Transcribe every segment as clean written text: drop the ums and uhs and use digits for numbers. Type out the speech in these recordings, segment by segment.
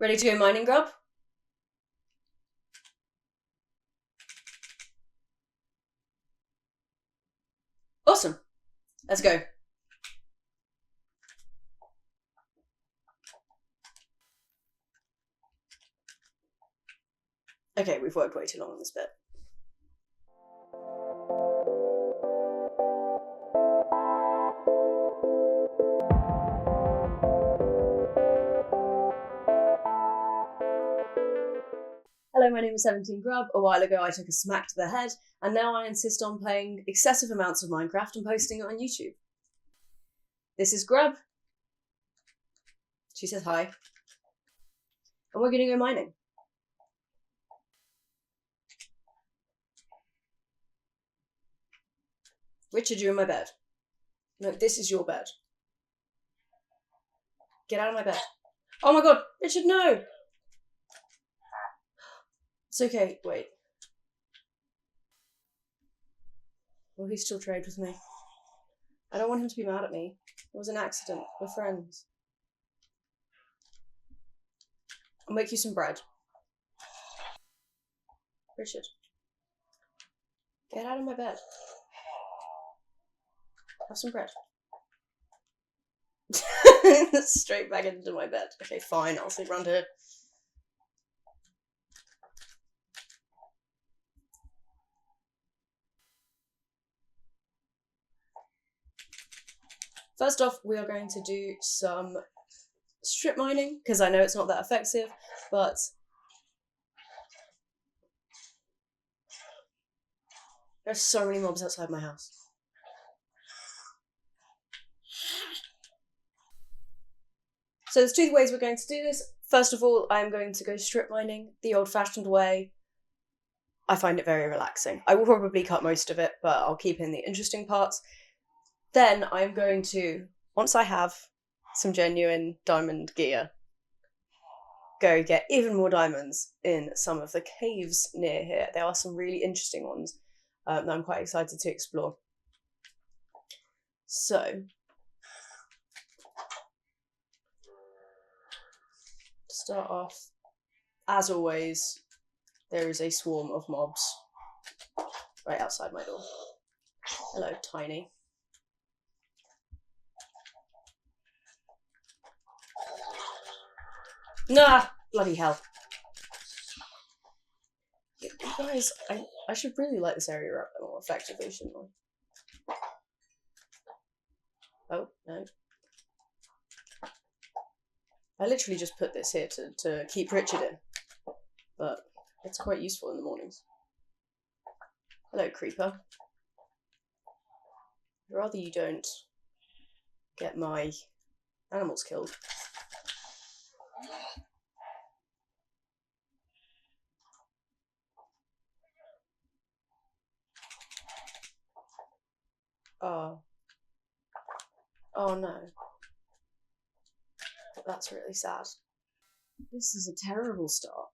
Ready to go mining, Grub? Awesome. Let's go. Okay, we've worked way too long on this bit. Hello, my name is 17 Grub. A while ago I took a smack to the head, and now I insist on playing excessive amounts of Minecraft and posting it on YouTube. This is Grub. She says hi. And we're gonna go mining. Richard, you're in my bed. No, this is your bed. Get out of my bed. Oh my god, Richard, no! It's okay, wait. Will he still trade with me? I don't want him to be mad at me. It was an accident. We're friends. I'll make you some bread. Richard. Get out of my bed. Have some bread. Straight back into my bed. Okay, fine, I'll sleep around here. First off, we are going to do some strip mining, because I know it's not that effective, but there's so many mobs outside my house. So there's two ways we're going to do this. First of all, I'm going to go strip mining the old-fashioned way. I find it very relaxing. I will probably cut most of it, but I'll keep in the interesting parts. Then I'm going to, once I have some genuine diamond gear, go get even more diamonds in some of the caves near here. There are some really interesting ones that I'm quite excited to explore. So, to start off, as always, there is a swarm of mobs right outside my door. Hello, Tiny. Nah, bloody hell. You guys, I should really light this area up more effectively, shouldn't I? Oh, no. I literally just put this here to keep Richard in, but it's quite useful in the mornings. Hello, Creeper. I'd rather you don't get my animals killed. Oh. Oh no. That's really sad. This is a terrible start.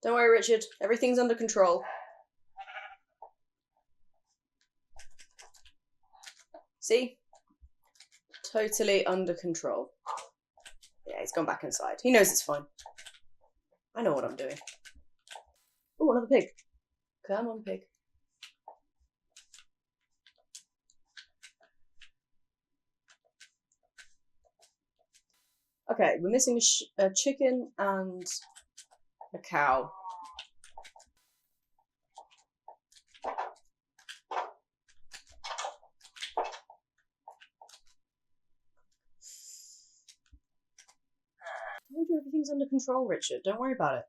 Don't worry, Richard. Everything's under control. See? Totally under control. Yeah, he's gone back inside. He knows it's fine. I know what I'm doing. Oh, another pig. Come on, pig. Okay, we're missing a chicken and a cow. I told you everything's under control, Richard. Don't worry about it.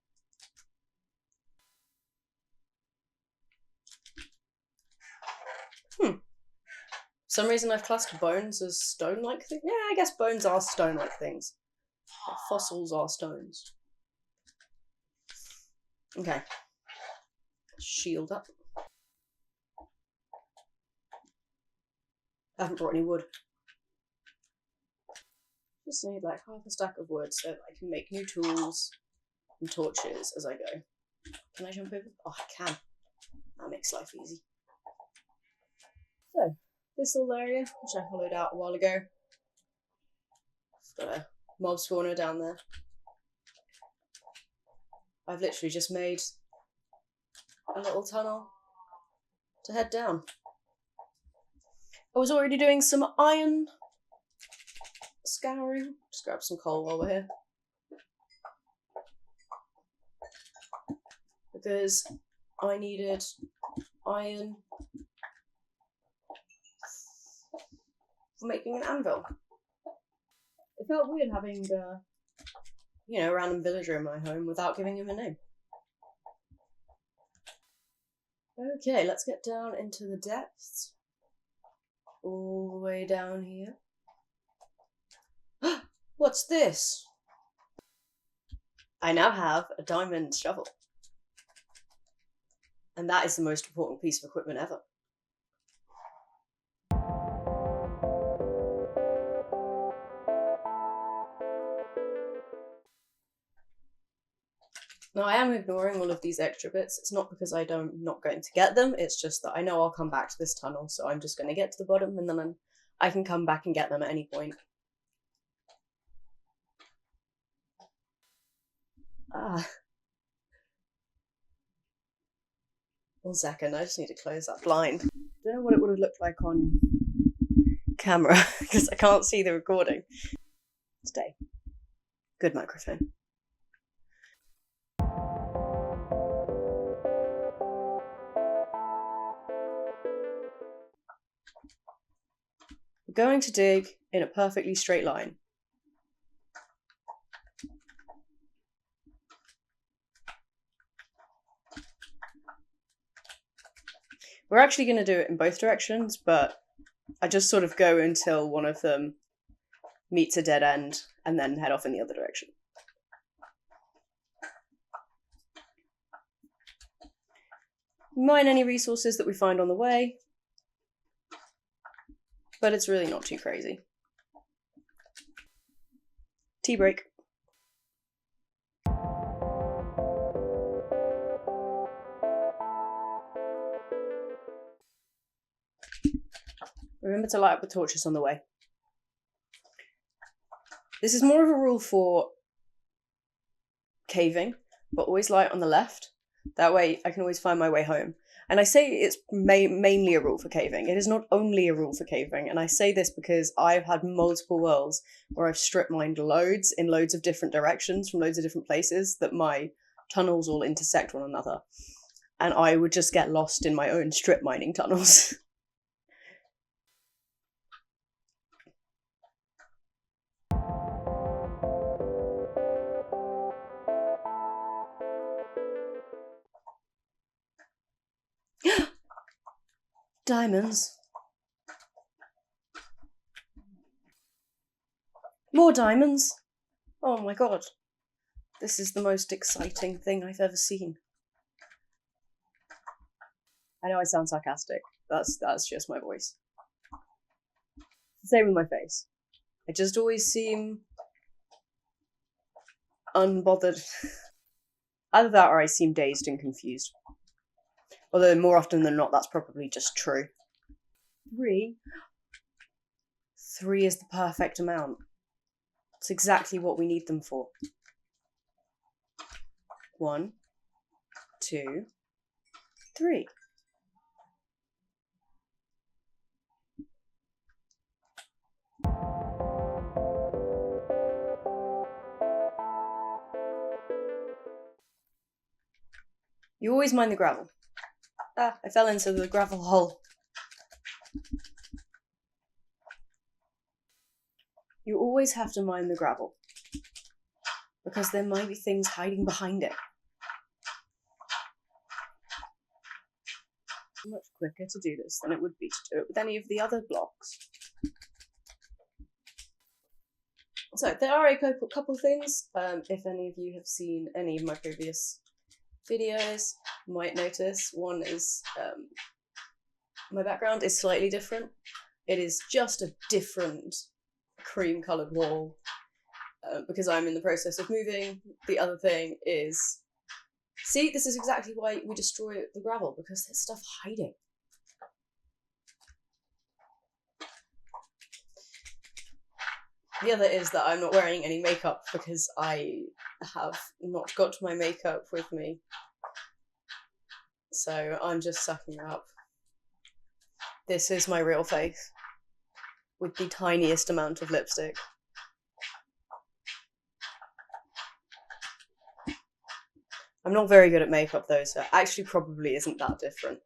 For some reason I've classed bones as stone-like things. Yeah, I guess bones are stone-like things. Like fossils are stones. Okay. Shield up. I haven't brought any wood. Just need like half a stack of wood so that I can make new tools and torches as I go. Can I jump over? Oh, I can. That makes life easy. So, this little area, which I hollowed out a while ago. I've got a mob spawner down there. I've literally just made a little tunnel to head down. I was already doing some iron scouring. Just grab some coal while we're here. Because I needed iron for making an anvil. It felt weird having, a random villager in my home without giving him a name. Okay, let's get down into the depths. All the way down here. What's this? I now have a diamond shovel. And that is the most important piece of equipment ever. Now I am ignoring all of these extra bits. It's not because I'm not going to get them, it's just that I know I'll come back to this tunnel, so I'm just going to get to the bottom and then I can come back and get them at any point. One second, I just need to close that blind. I don't know what it would have looked like on camera, because I can't see the recording. Stay. Good microphone. We're going to dig in a perfectly straight line. We're actually going to do it in both directions, but I just sort of go until one of them meets a dead end and then head off in the other direction. Mine any resources that we find on the way, but it's really not too crazy. Tea break. Remember to light up the torches on the way. This is more of a rule for caving, but always light on the left. That way I can always find my way home. And I say it's mainly a rule for caving. It is not only a rule for caving. And I say this because I've had multiple worlds where I've strip mined loads in loads of different directions from loads of different places that my tunnels all intersect one another. And I would just get lost in my own strip mining tunnels. Diamonds. More diamonds. Oh my god. This is the most exciting thing I've ever seen. I know I sound sarcastic. That's just my voice. Same with my face. I just always seem unbothered. Either that or I seem dazed and confused. Although more often than not, that's probably just true. 3? 3 is the perfect amount. It's exactly what we need them for. 1, 2, 3. You always mine the gravel. Ah, I fell into the gravel hole. You always have to mine the gravel, because there might be things hiding behind it. It's much quicker to do this than it would be to do it with any of the other blocks. So there are a couple things. If any of you have seen any of my previous videos, you might notice one is my background is slightly different. It is just a different cream coloured wall because I'm in the process of moving. The other thing is, see, this is exactly why we destroy the gravel, because there's stuff hiding. The other is that I'm not wearing any makeup because I have not got my makeup with me. So I'm just sucking up. This is my real face, with the tiniest amount of lipstick. I'm not very good at makeup though, so it actually probably isn't that different.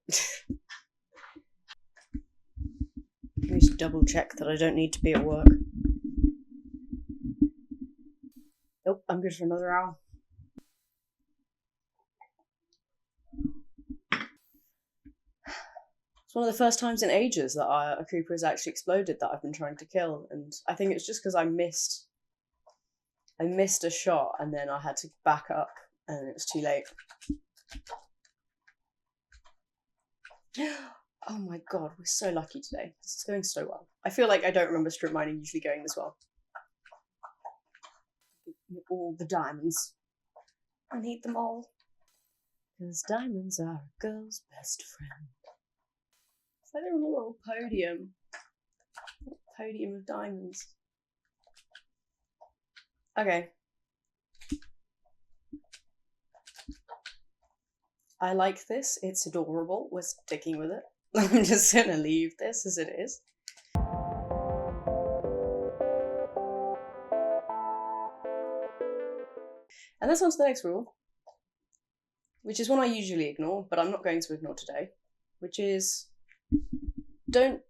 Let me just double check that I don't need to be at work. Nope, I'm good for another hour. It's one of the first times in ages that a creeper has actually exploded that I've been trying to kill, and I think it's just because I missed a shot and then I had to back up and it was too late. Oh my god, we're so lucky today. This is going so well. I feel like I don't remember strip mining usually going this well. All the diamonds. I need them all. Because diamonds are a girl's best friend. It's like they're on a little podium. A podium of diamonds. Okay. I like this. It's adorable. We're sticking with it. I'm just gonna leave this as it is. And that's on to the next rule, which is one I usually ignore, but I'm not going to ignore today, which is don't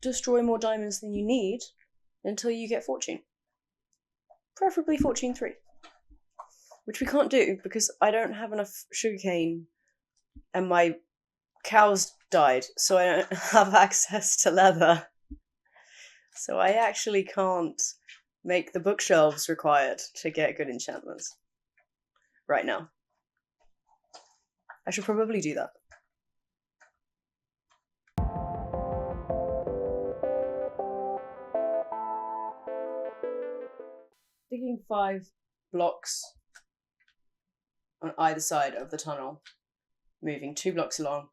destroy more diamonds than you need until you get fortune. Preferably fortune 3. Which we can't do because I don't have enough sugarcane and my cows died, so I don't have access to leather. So I actually can't make the bookshelves required to get good enchantments right now. I should probably do that. Digging 5 blocks on either side of the tunnel, moving 2 blocks along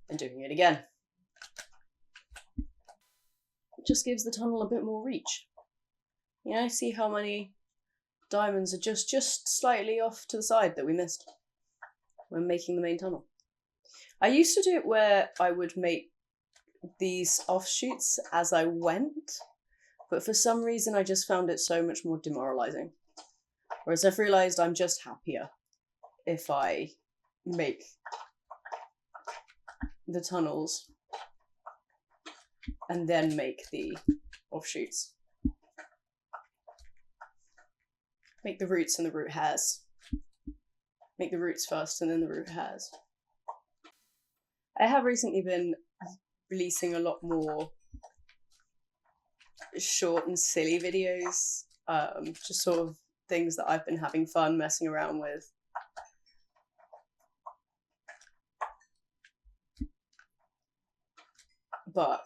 and doing it again. It just gives the tunnel a bit more reach. You know, see how many diamonds are just slightly off to the side that we missed when making the main tunnel. I used to do it where I would make these offshoots as I went, but for some reason I just found it so much more demoralizing. Whereas I've realized I'm just happier if I make the tunnels and then make the offshoots. Make the roots and the root hairs. Make the roots first and then the root hairs. I have recently been releasing a lot more short and silly videos, just sort of things that I've been having fun messing around with. But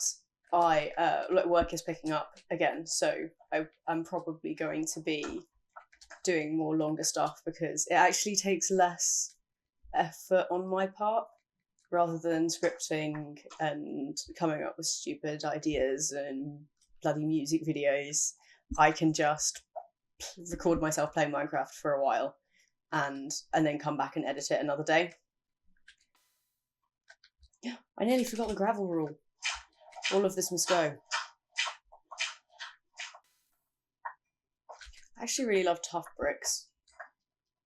work is picking up again, so I'm probably going to be doing more longer stuff because it actually takes less effort on my part rather than scripting and coming up with stupid ideas and bloody music videos. I can just record myself playing Minecraft for a while and then come back and edit it another day. Yeah, I nearly forgot the gravel rule. All of this must go. I actually really love tough bricks.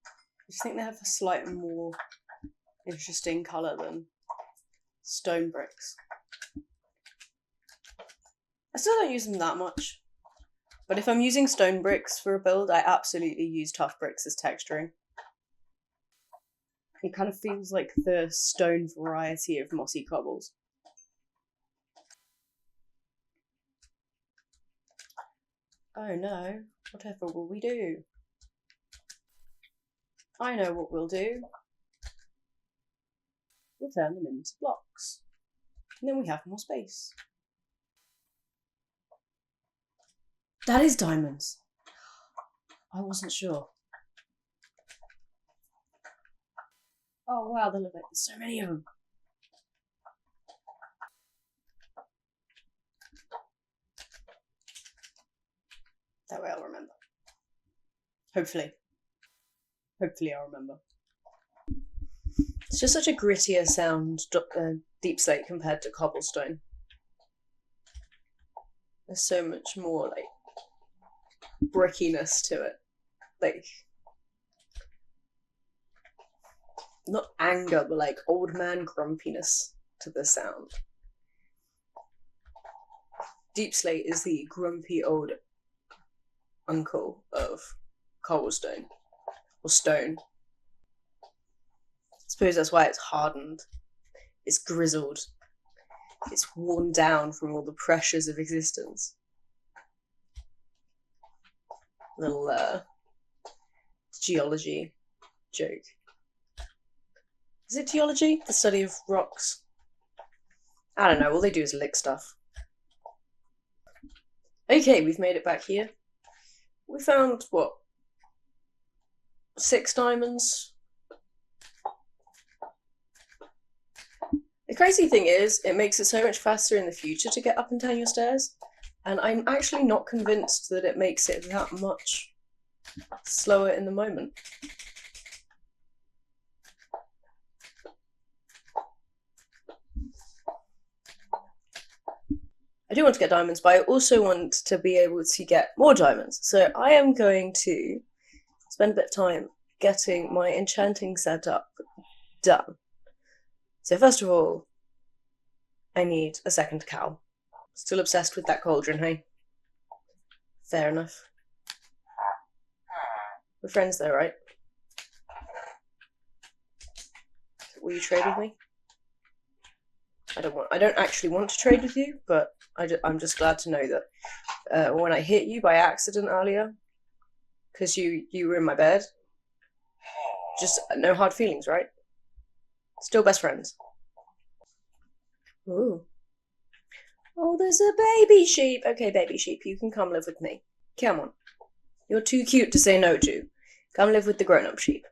I just think they have a slightly more interesting colour than stone bricks. I still don't use them that much, but if I'm using stone bricks for a build, I absolutely use tough bricks as texturing. It kind of feels like the stone variety of mossy cobbles. Oh no, whatever will we do? I know what we'll do. We'll turn them into blocks. And then we have more space. That is diamonds. I wasn't sure. Oh wow, they look like there's so many of them. That way I'll remember. Hopefully. Hopefully I'll remember. It's just such a grittier sound, deep slate, compared to cobblestone. There's so much more, like, brickiness to it. Like, not anger, but like old man grumpiness to the sound. Deep slate is the grumpy old uncle of cobblestone, or stone. I suppose that's why it's hardened. It's grizzled. It's worn down from all the pressures of existence. Little geology joke. Is it geology? The study of rocks? I don't know, all they do is lick stuff. Okay, we've made it back here. We found, what, 6 diamonds? The crazy thing is, it makes it so much faster in the future to get up and down your stairs, and I'm actually not convinced that it makes it that much slower in the moment. I do want to get diamonds, but I also want to be able to get more diamonds. So I am going to spend a bit of time getting my enchanting setup done. So first of all, I need a second cow. Still obsessed with that cauldron, hey? Fair enough. We're friends though, right? Will you trade with me? I don't actually want to trade with you, but I'm just glad to know that when I hit you by accident earlier, because you were in my bed, just no hard feelings, right? Still best friends. Ooh. Oh, there's a baby sheep. Okay, baby sheep, you can come live with me. Come on. You're too cute to say no to. Come live with the grown-up sheep.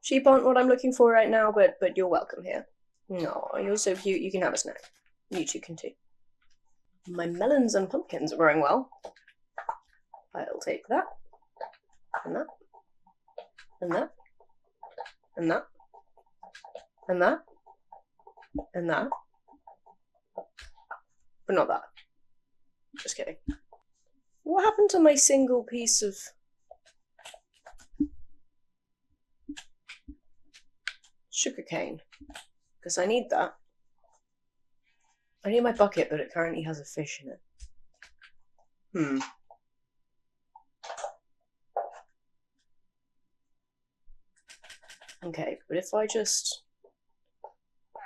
Sheep aren't what I'm looking for right now, but you're welcome here. No, you're so cute, you can have a snack. You two can too. My melons and pumpkins are growing well. I'll take that. And that. And that. And that. And that. And that. But not that. Just kidding. What happened to my single piece of sugarcane? Because I need that. I need my bucket, but it currently has a fish in it. Okay, but if I just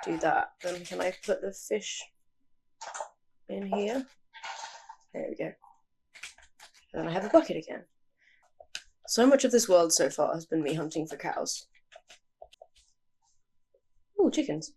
do that, then can I put the fish in here? There we go. And then I have a bucket again. So much of this world so far has been me hunting for cows. Ooh, chickens.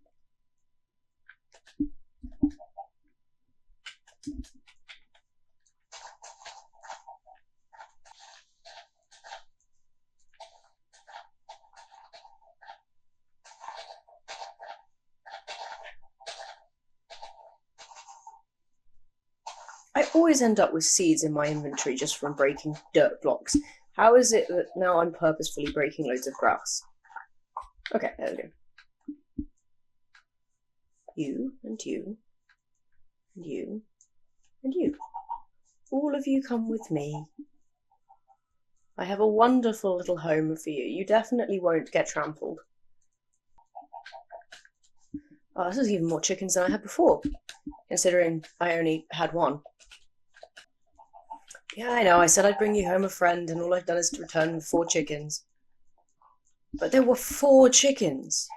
I always end up with seeds in my inventory just from breaking dirt blocks. How is it that now I'm purposefully breaking loads of grass? Okay, there we go. You, and you, and you, and you. All of you come with me. I have a wonderful little home for you. You definitely won't get trampled. Oh, this is even more chickens than I had before, considering I only had one. Yeah, I know, I said I'd bring you home a friend, and all I've done is to return with 4 chickens. But there were 4 chickens,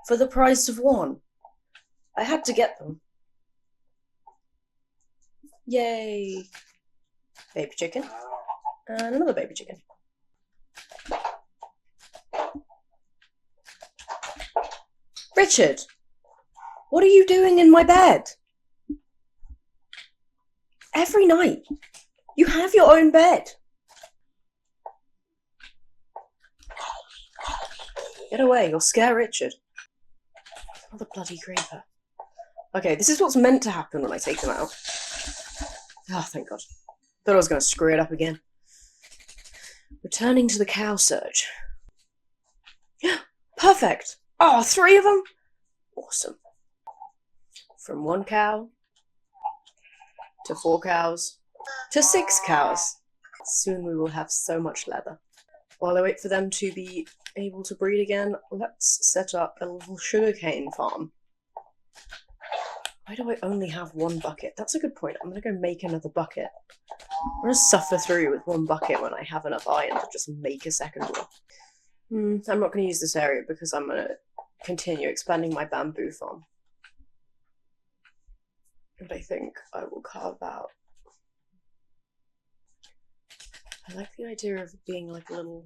for the price of 1. I had to get them. Yay! Baby chicken. And another baby chicken. Richard! What are you doing in my bed? Every night. You have your own bed. Get away, you'll scare Richard. Another bloody creeper. Okay, this is what's meant to happen when I take them out. Oh, thank God. Thought I was going to screw it up again. Returning to the cow search. Perfect! Oh, 3 of them? Awesome. From 1 cow to 4 cows to 6 cows. Soon we will have so much leather. While I wait for them to be able to breed again, let's set up a little sugarcane farm. Why do I only have 1 bucket? That's a good point. I'm going to go make another bucket. I'm going to suffer through with 1 bucket when I have enough iron to just make a second one. I'm not going to use this area because I'm going to continue expanding my bamboo farm. And I think I will carve out. I like the idea of it being like a little...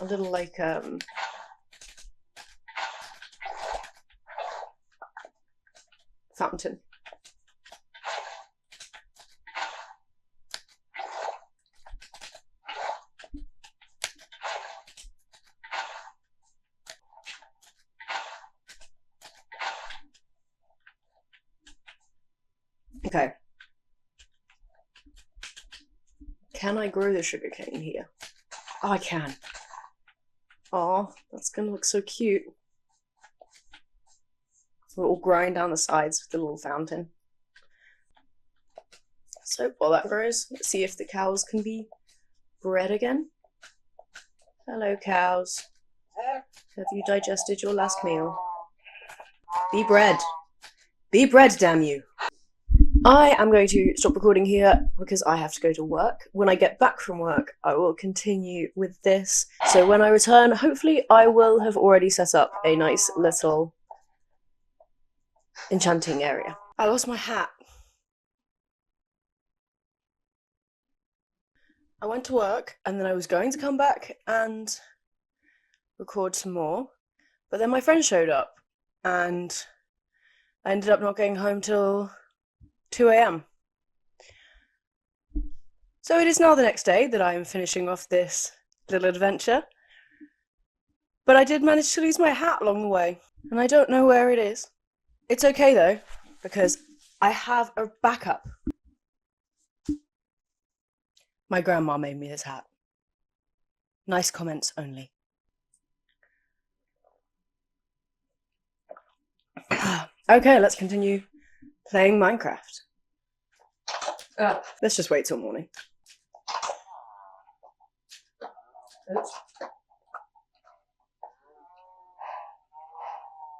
like, fountain. Okay. Can I grow the sugarcane here? Oh, I can. Oh, that's gonna look so cute. We'll all grind down the sides with the little fountain. So while that grows, let's see if the cows can be bred again. Hello, cows. Have you digested your last meal? Be bred. Be bred, damn you. I am going to stop recording here because I have to go to work. When I get back from work, I will continue with this. So when I return, hopefully I will have already set up a nice little enchanting area. I lost my hat. I went to work and then I was going to come back and record some more, but then my friend showed up and I ended up not getting home till 2 a.m. So it is now the next day that I am finishing off this little adventure, but I did manage to lose my hat along the way and I don't know where it is. It's okay though, because I have a backup. My grandma made me this hat. Nice comments only. Okay, let's continue playing Minecraft. Let's just wait till morning. Oops.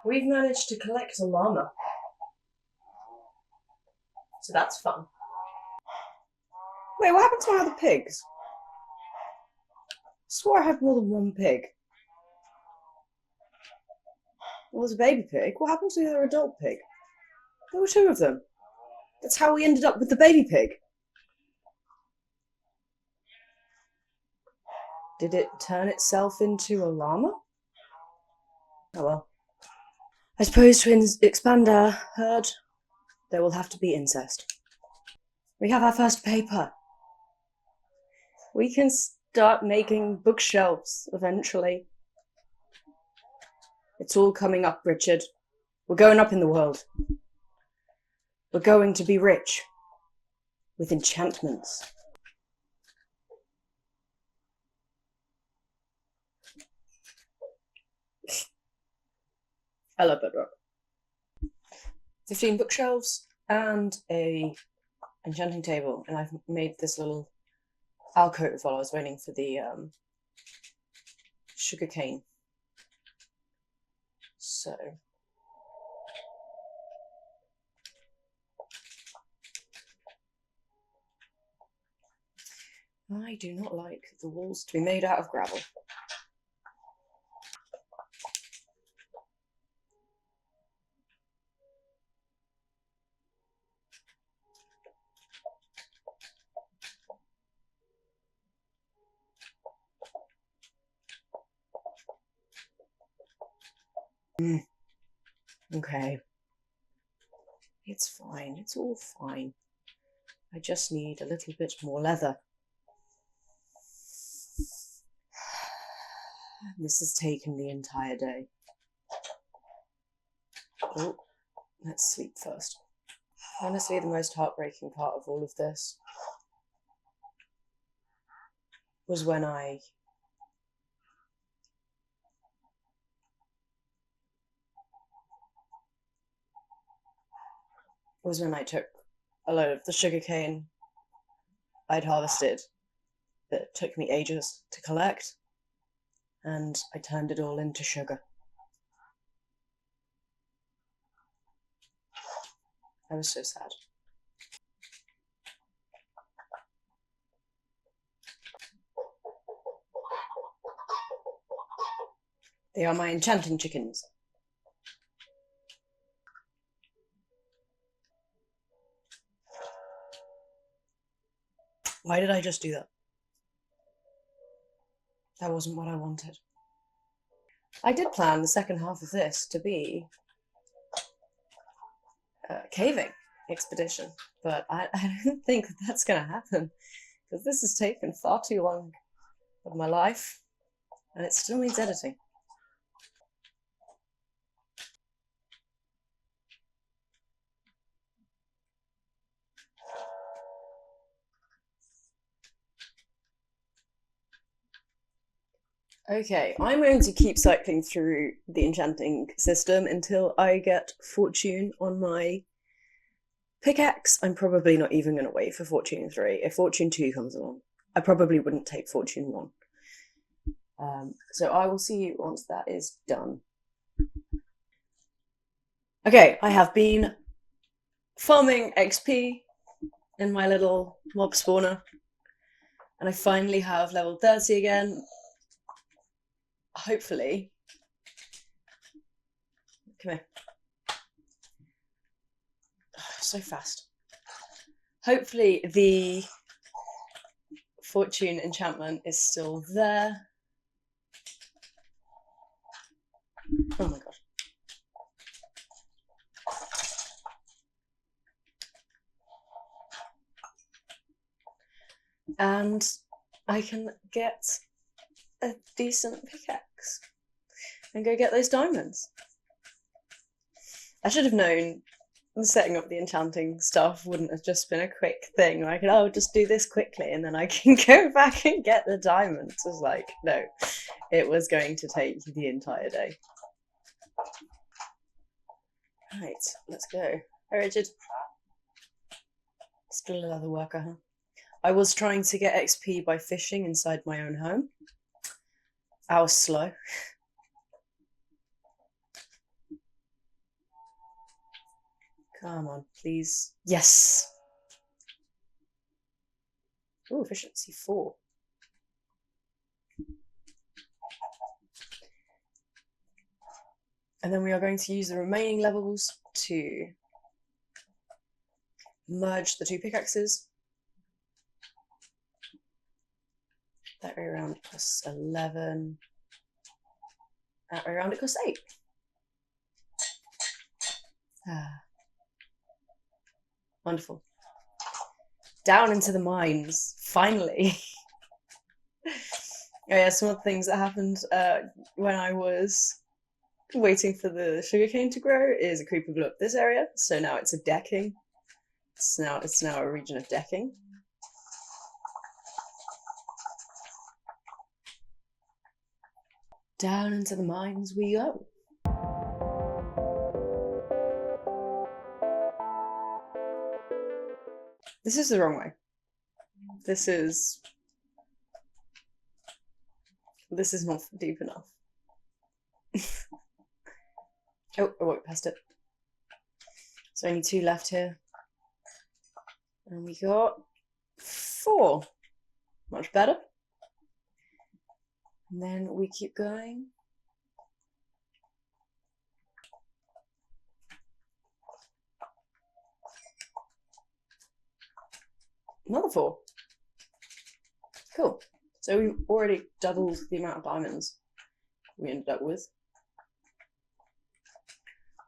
We've managed to collect a llama. So that's fun. Wait, what happened to my other pigs? I swore I had more than 1 pig. Well, there's a baby pig. What happened to the other adult pig? There were 2 of them. That's how we ended up with the baby pig. Did it turn itself into a llama? Oh well. I suppose to expand our herd, there will have to be incest. We have our first paper. We can start making bookshelves eventually. It's all coming up, Richard. We're going up in the world. We're going to be rich. With enchantments. I love bedrock. 15 bookshelves and a enchanting table, and I've made this little alcove while I was waiting for the sugarcane. So I do not like the walls to be made out of gravel. Okay. It's fine. It's all fine. I just need a little bit more leather. This has taken the entire day. Oh, Let's sleep first. Honestly, the most heartbreaking part of all of this was when I took a load of the sugarcane I'd harvested that took me ages to collect, and I turned it all into sugar. I was so sad. They are my enchanting chickens. Why did I just do that? That wasn't what I wanted. I did plan the second half of this to be a caving expedition, but I don't think that's going to happen, because this has taken far too long of my life, and it still needs editing. Okay, I'm going to keep cycling through the enchanting system until I get fortune on my pickaxe. I'm probably not even going to wait for fortune 3. If fortune 2 comes along, I probably wouldn't take fortune 1. So I will see you once that is done. Okay, I have been farming XP in my little mob spawner, and I finally have level 30 again. Hopefully, come here. Oh, so fast. Hopefully the fortune enchantment is still there. Oh my god. And I can get a decent pickaxe and go get those diamonds. I should have known setting up the enchanting stuff wouldn't have just been a quick thing. Like, oh, just do this quickly and then I can go back and get the diamonds. It was like, no, it was going to take the entire day. Right, let's go. Hi, Richard. Still a leather worker, huh? I was trying to get XP by fishing inside my own home. I was slow. Come on, please. Yes! Oh, efficiency 4. And then we are going to use the remaining levels to merge the 2 pickaxes. That way around plus 11. That way around it costs 8. Wonderful. Down into the mines, finally. Oh yeah, some of the things that happened when I was waiting for the sugarcane to grow is a creeper blew up this area, so now it's a decking. It's now a region of decking. Down into the mines we go. This is the wrong way. This is not deep enough. Oh, I walked past it. So only 2 left here. And we got 4. Much better. And then we keep going. Another 4. Cool. So we already doubled the amount of diamonds we ended up with.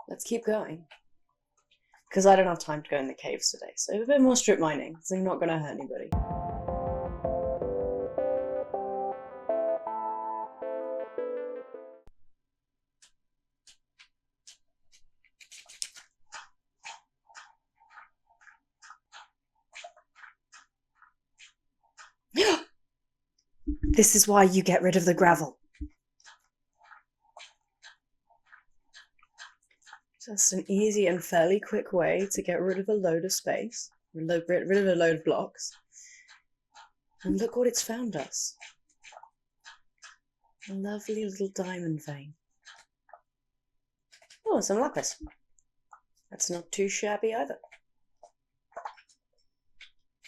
Let's keep going. Because I don't have time to go in the caves today. So a bit more strip mining, so I'm not going to hurt anybody. This is why you get rid of the gravel. Just an easy and fairly quick way to get rid of a load of space, rid of a load of blocks. And look what it's found us. A lovely little diamond vein. Oh, some lapis. That's not too shabby either.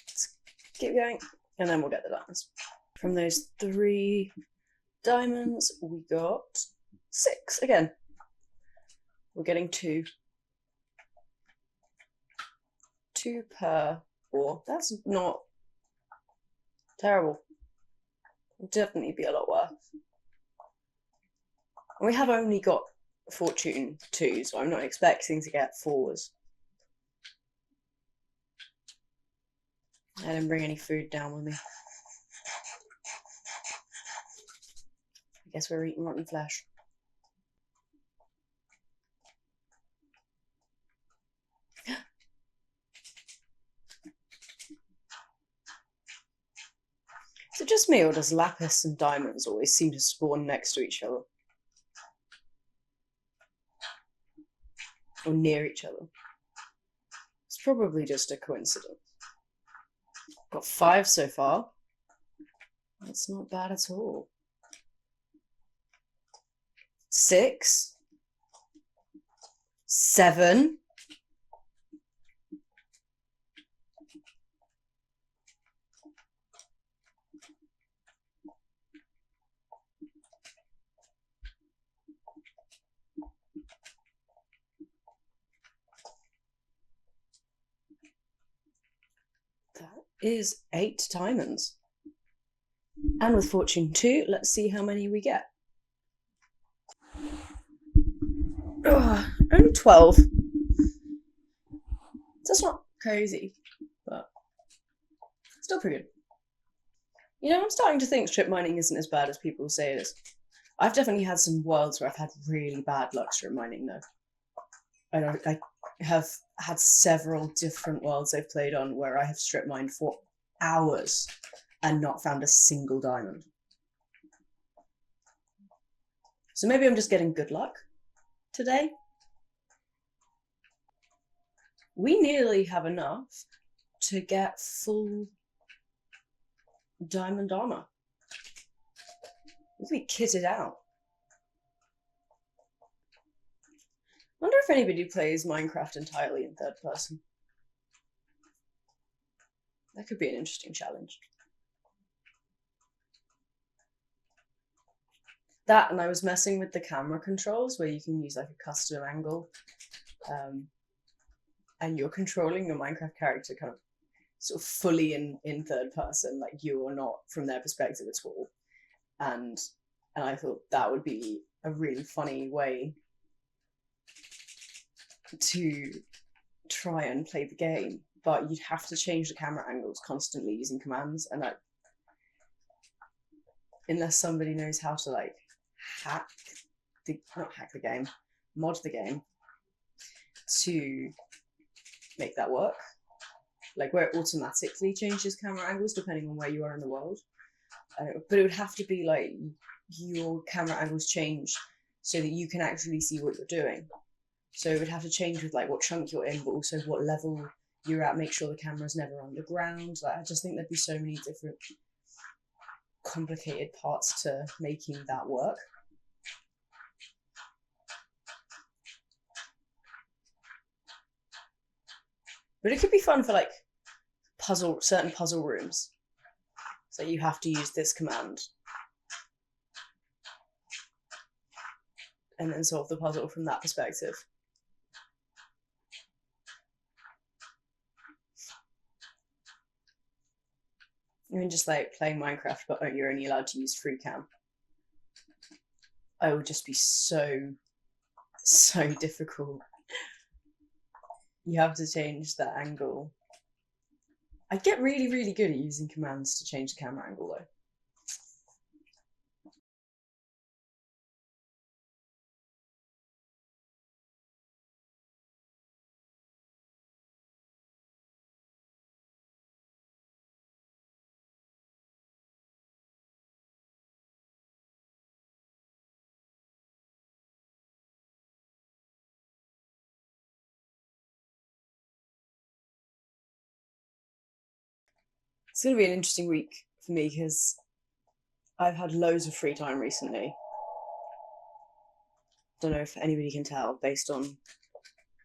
Let's keep going, and then we'll get the diamonds. From those 3 diamonds, we got 6 again. We're getting 2. 2 per ore. That's not terrible. It'll definitely be a lot worse. And we have only got fortune 2, so I'm not expecting to get 4s. I didn't bring any food down with me. I guess we're eating rotten flesh. Is it just me, or does lapis and diamonds always seem to spawn next to each other? Or near each other? It's probably just a coincidence. Got 5 so far. That's not bad at all. 6. 7. That is 8 diamonds. And with fortune 2, let's see how many we get. Only 12. That's not crazy, but still pretty good. You know, I'm starting to think strip mining isn't as bad as people say it is. I've definitely had some worlds where I've had really bad luck strip mining, though. I have had several different worlds I've played on where I have strip mined for hours and not found a single diamond. So maybe I'm just getting good luck today. We nearly have enough to get full diamond armor. We can be kitted out. I wonder if anybody plays Minecraft entirely in third person. That could be an interesting challenge. That, and I was messing with the camera controls where you can use like a custom angle, and you're controlling your Minecraft character kind of sort of fully in third person, like you are not from their perspective at all. And I thought that would be a really funny way to try and play the game, but you'd have to change the camera angles constantly using commands, and like, unless somebody knows how to like mod the game to make that work, like where it automatically changes camera angles depending on where you are in the world. But it would have to be like your camera angles change so that you can actually see what you're doing. So it would have to change with like what chunk you're in, but also what level you're at. Make sure the camera's never underground. Like, I just think there'd be so many different complicated parts to making that work. But it could be fun for like certain puzzle rooms. So you have to use this command and then solve the puzzle from that perspective. I mean, just like playing Minecraft, but you're only allowed to use free cam. It would just be so difficult. You have to change the angle. I get really good at using commands to change the camera angle, though. It's going to be an interesting week for me because I've had loads of free time recently. Don't know if anybody can tell based on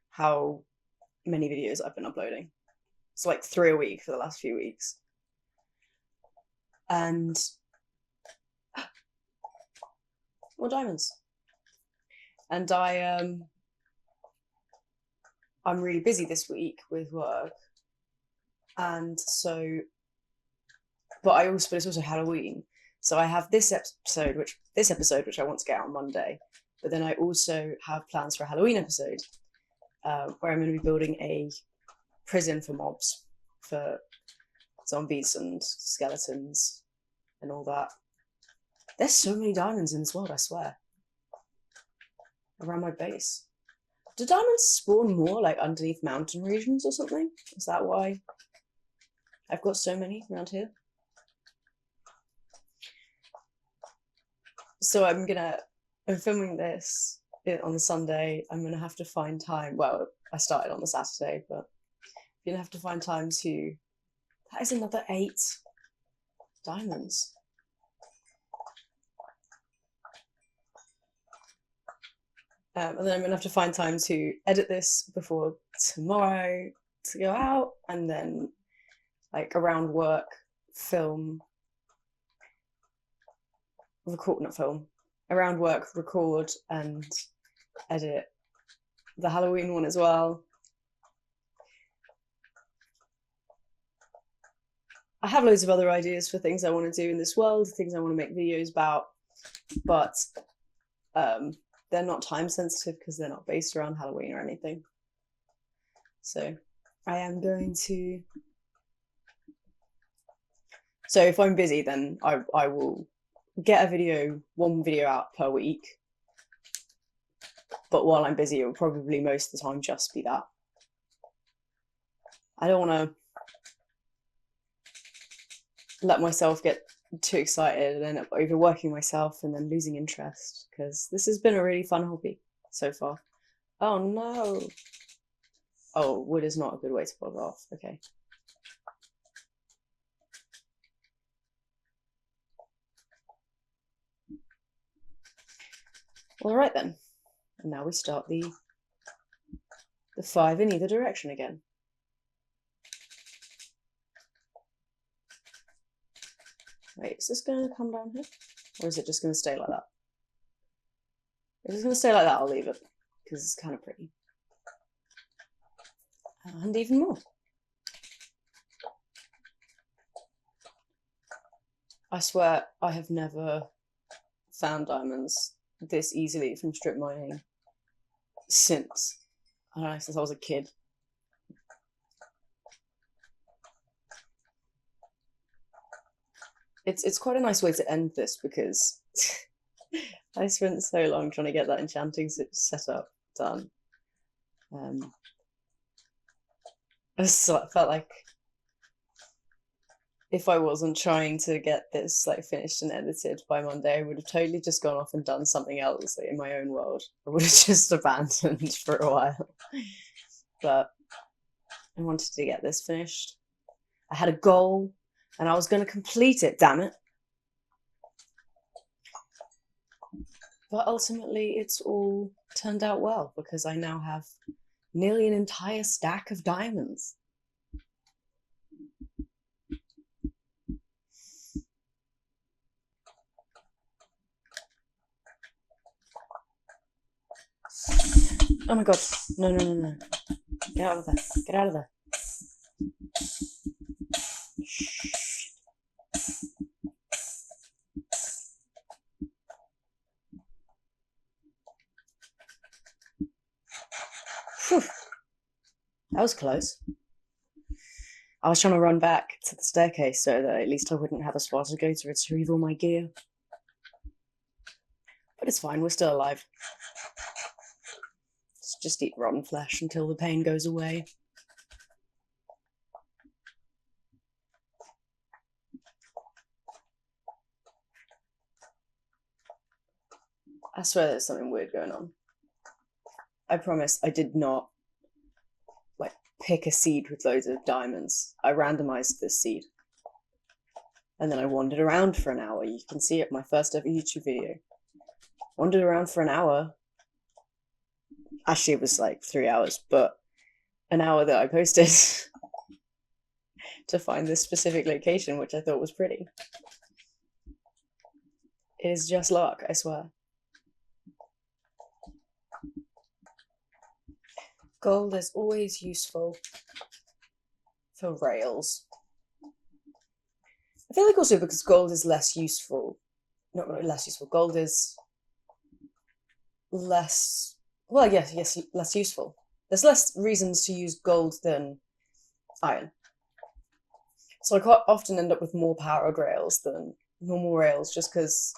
how many videos I've been uploading. It's like 3 a week for the last few weeks. And more diamonds. And I'm really busy this week with work. And so, but it's also Halloween. So I have this episode, which I want to get out on Monday. But then I also have plans for a Halloween episode, where I'm going to be building a prison for mobs, for zombies and skeletons and all that. There's so many diamonds in this world, I swear. Around my base. Do diamonds spawn more like underneath mountain regions or something? Is that why I've got so many around here? So I'm filming this on the Sunday. I'm gonna have to find time. Well, I started on the Saturday, but I'm gonna have to find time to. That is another 8 diamonds. And then I'm gonna have to find time to edit this before tomorrow to go out, and then like around work, around work, record and edit the Halloween one as well. I have loads of other ideas for things I want to do in this world, things I want to make videos about, but they're not time sensitive because they're not based around Halloween or anything. So I am going to. So if I'm busy, then I will get one video out per week. But while I'm busy, it will probably most of the time just be that. I don't want to let myself get too excited and end up overworking myself and then losing interest, because this has been a really fun hobby so far. Oh no. Oh, wood is not a good way to bog off. Okay. All right then. And now we start the 5 in either direction again. Wait, is this going to come down here? Or is it just going to stay like that? If it's going to stay like that, I'll leave it, because it's kind of pretty. And even more. I swear I have never found diamonds this easily from strip mining since I was a kid. It's quite a nice way to end this, because I spent so long trying to get that enchanting setup done. I felt like if I wasn't trying to get this like finished and edited by Monday, I would have totally just gone off and done something else like, in my own world. I would have just abandoned for a while. But I wanted to get this finished. I had a goal and I was going to complete it, damn it. But ultimately, it's all turned out well, because I now have nearly an entire stack of diamonds. Oh my god. No. Get out of there. Get out of there. Shh. Whew. That was close. I was trying to run back to the staircase so that at least I wouldn't have a spot to go to retrieve all my gear. But it's fine, we're still alive. Let's just eat rotten flesh until the pain goes away. I swear there's something weird going on. I promise I did not pick a seed with loads of diamonds. I randomized this seed. And then I wandered around for an hour. You can see it, my first ever YouTube video. Wandered around for an hour. Actually, it was like 3 hours, but an hour that I posted to find this specific location, which I thought was pretty. It is just luck, I swear. Gold is always useful for rails. I feel like also because gold is less useful, not really less useful, gold is less, well, yes, less useful. There's less reasons to use gold than iron. So I quite often end up with more powered rails than normal rails just because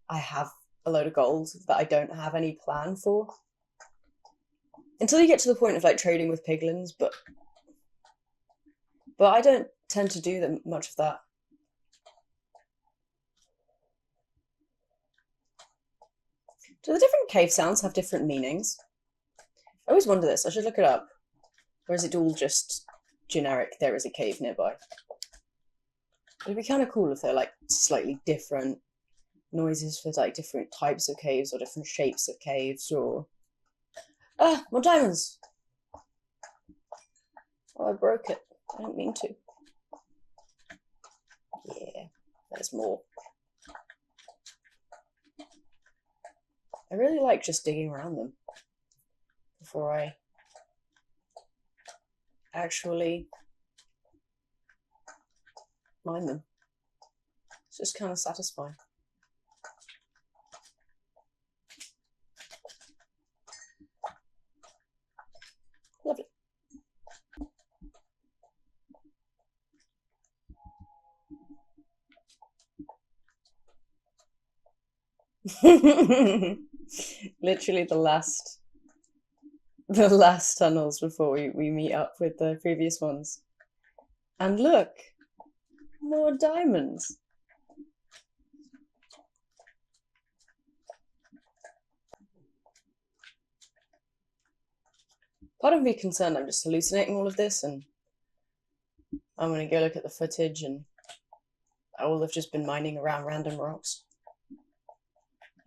I have a load of gold that I don't have any plan for. Until you get to the point of like trading with piglins, but I don't tend to do much of that. Do the different cave sounds have different meanings? I always wonder this. I should look it up. Or is it all just generic, there is a cave nearby? It'd be kind of cool if they're like slightly different noises for like different types of caves or different shapes of caves or... Ah, more diamonds! Oh, I broke it. I didn't mean to. Yeah, there's more. I really like just digging around them before I actually mine them. It's just kind of satisfying. Lovely. Literally the last tunnels before we meet up with the previous ones. And look, more diamonds. Part of me concerned I'm just hallucinating all of this and I'm going to go look at the footage and I will have just been mining around random rocks.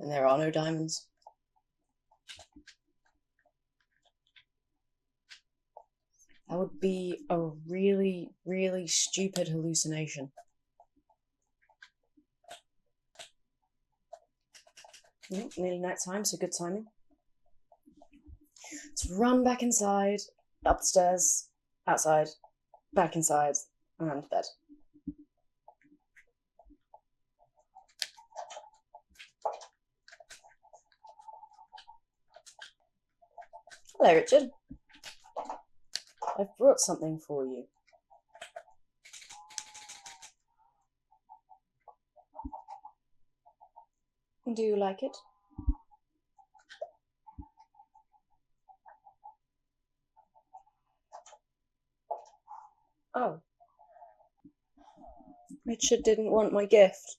And there are no diamonds. That would be a really, really stupid hallucination. Nearly night time, so good timing. Let's run back inside, up the stairs, outside, back inside, and to bed. Hello, Richard. I've brought something for you. Do you like it? Oh. Richard didn't want my gift.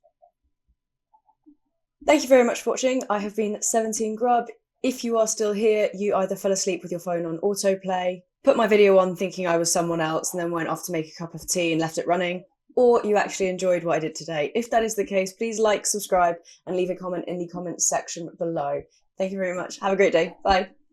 Thank you very much for watching. I have been 17 Grub. If you are still here, you either fell asleep with your phone on autoplay, put my video on thinking I was someone else, and then went off to make a cup of tea and left it running, or you actually enjoyed what I did today. If that is the case, please like, subscribe, and leave a comment in the comments section below. Thank you very much. Have a great day. Bye.